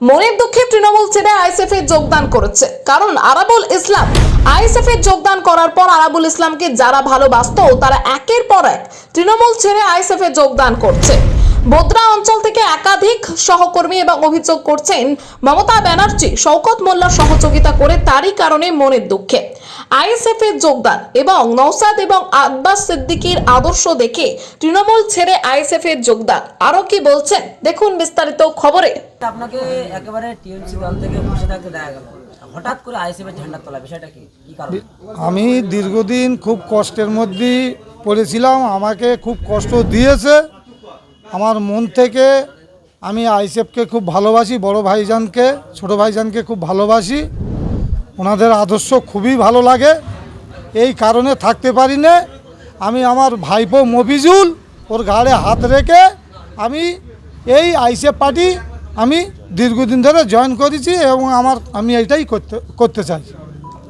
মনের দুঃখে তৃণমূল ছেড়ে আইএসএফ এ যোগদান করেছে। কারণ আরাবুল ইসলাম আইএসএফ এ যোগদান করার পর আরাবুল ইসলামকে যারা ভালোবাসতো তারা একের পর এক তৃণমূল ছেড়ে আইএসএফ এ যোগদান করছে। বোদরা অঞ্চল থেকে একাধিক সহকর্মী এবং অভিযোগ করছেন মমতা ব্যানার্জি শওকত মোল্লার সহযোগিতা করে তারই কারণে মনের দুঃখে আইএসএফ এর যোগদান এবং নওশাদ এবং আব্বাস সিদ্দিকীর আদর্শ দেখে তৃণমূল ছেড়ে আইএসএফ এর যোগদান। আরো কি বলছেন দেখুন বিস্তারিত খবরে। আপনাকে একেবারে টিএমসি দল থেকে বসে থাকতে দেখা গেল, হঠাৎ করে আইএসএফ এর ঝান্ডা তোলা, বিষয়টা কি কারণ? আমি দীর্ঘদিন খুব কষ্টের মধ্যেই পড়েছিলাম, আমাকে খুব কষ্ট দিয়েছে। আমার মন থেকে আমি আইএসএফকে খুব ভালোবাসি, বড় ভাইজানকে ছোট ভাইজানকে খুব ভালোবাসি, ওনাদের আদর্শ খুবই ভালো লাগে। এই কারণে থাকতে পারি না। আমি আমার ভাইপো মফিজুল ওর ঘাড়ে হাত রেখে আমি এই আইএসএফ পার্টি আমি দীর্ঘদিন ধরে জয়েন করেছি এবং আমি এইটাই করতে চাই।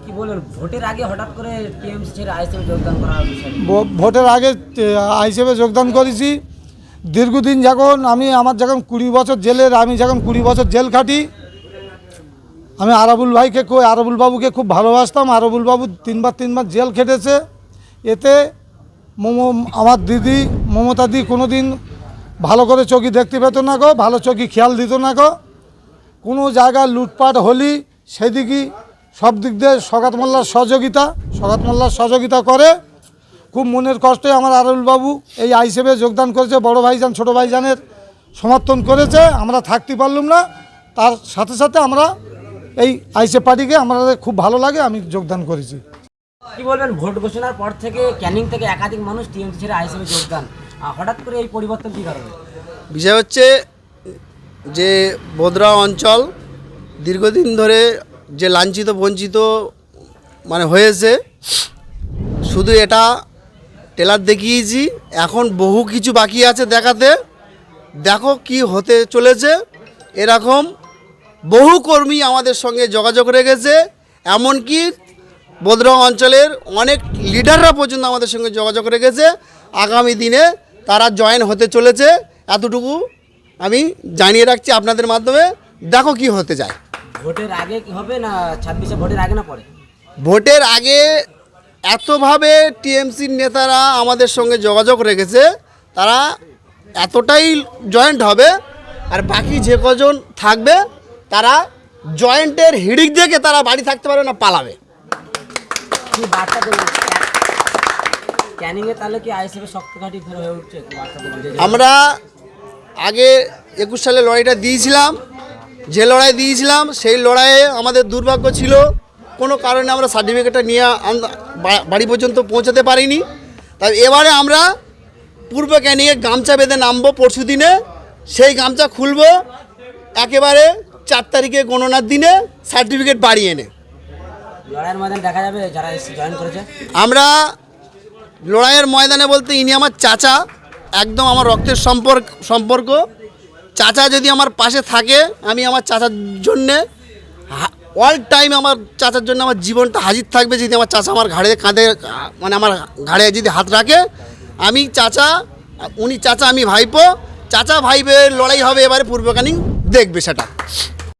কি বলবেন, ভোটের আগে হঠাৎ করে টিএমসি ছেড়ে আইএসএফ যোগদান করার বিষয়? ভোটের আগে আইএসএফে যোগদান করেছি। দীর্ঘদিন যখন আমার যখন 20 বছর জেলের, আমি যখন 20 বছর জেল খাটি, আমি আরাবুল বাবুকে খুব ভালোবাসতাম। আরাবুল বাবু তিনবার জেল খেটেছে। এতে আমার দিদি মমতা দি কোনো দিন ভালো করে চোখে দেখতে পেত না গো, ভালো চোখে খেয়াল দিত না গো। কোনো জায়গায় লুটপাট হলি সেদিকে সব দিক দিয়ে শওকত মোল্লার সহযোগিতা করে। খুব মনের কষ্টে আমার আরাবুল বাবু এই আইএসএফে যোগদান করেছে, বড় ভাইজান ছোট ভাইজানের সমর্থন করেছে। আমরা থাকতে পারলাম না, তার সাথে সাথে আমরা এই আইএসএফ পার্টিকে আমাদের খুব ভালো লাগে, আমি যোগদান করেছি। কি বলবেন, ভোট ঘোষণার পর থেকে ক্যানিং থেকে একাধিক মানুষ টিএমসি ছেড়ে আইএসএফে যোগদান, হঠাৎ করে এই পরিবর্তন কী কারণে? বিষয় হচ্ছে যে বোদরা অঞ্চল দীর্ঘদিন ধরে যে লাঞ্ছিত বঞ্চিত হয়েছে, শুধু এটা টেলার দেখিয়েছি, এখন বহু কিছু বাকি আছে দেখাতে। দেখো কি হতে চলেছে। এরকম বহু কর্মী আমাদের সঙ্গে যোগাযোগ রেখেছে, এমনকি বোদরা অঞ্চলের অনেক লিডাররা পর্যন্ত আমাদের সঙ্গে যোগাযোগ রেখেছে। আগামী দিনে তারা জয়েন হতে চলেছে, এতটুকু আমি জানিয়ে রাখছি আপনাদের মাধ্যমে। দেখো কি হতে যায়। ভোটের আগে কি হবে না 26-এ ভোটের আগে না পরে? ভোটের আগে এতভাবে টিএমসির নেতারা আমাদের সঙ্গে যোগাযোগ রেখেছে, তারা এতটাই জয়েন্ট হবে। আর বাকি যে কজন থাকবে তারা জয়েন্টের হিড়িক দেখে তারা বাড়ি থাকতে পারবে না, পালাবে। কি বার্তা দেবেন ক্যানিংয়ে? তাহলে কি আইএসএফের শক্ত ঘাঁটি ফের হয়ে উঠছে? আমরা আগে 21 সালে লড়াইটা দিয়েছিলাম, যে লড়াই দিয়েছিলাম সেই লড়াইয়ে আমাদের দুর্ভাগ্য ছিল, কোনো কারণে আমরা সার্টিফিকেটটা নিয়ে বাড়ি পর্যন্ত পৌঁছাতে পারিনি। তাই এবারে আমরা পূর্ব ক্যানিংয়ে গামছা বেঁধে নামবো পরশু দিনে। সেই গামছা খুলবো একেবারে 4 তারিখে গণনার দিনে সার্টিফিকেট বাড়ি এনে। লড়াইয়ের ময়দানে দেখা যাবে যারা জয়েন করেছে? আমরা লড়াইয়ের ময়দানে বলতে ইনি আমার চাচা, একদম আমার রক্তের সম্পর্ক। চাচা যদি আমার পাশে থাকে, আমি আমার চাচার জন্যে অল টাইম আমার চাচার জন্য আমার জীবনটা হাজির থাকবে। যদি আমার চাচা আমার আমার ঘাড়ে যদি হাত রাখে, আমি চাচা, উনি চাচা, আমি ভাইপো। চাচা ভাইপোর লড়াই হবে এবারে পূর্ব ক্যানিং, দেখবে সেটা।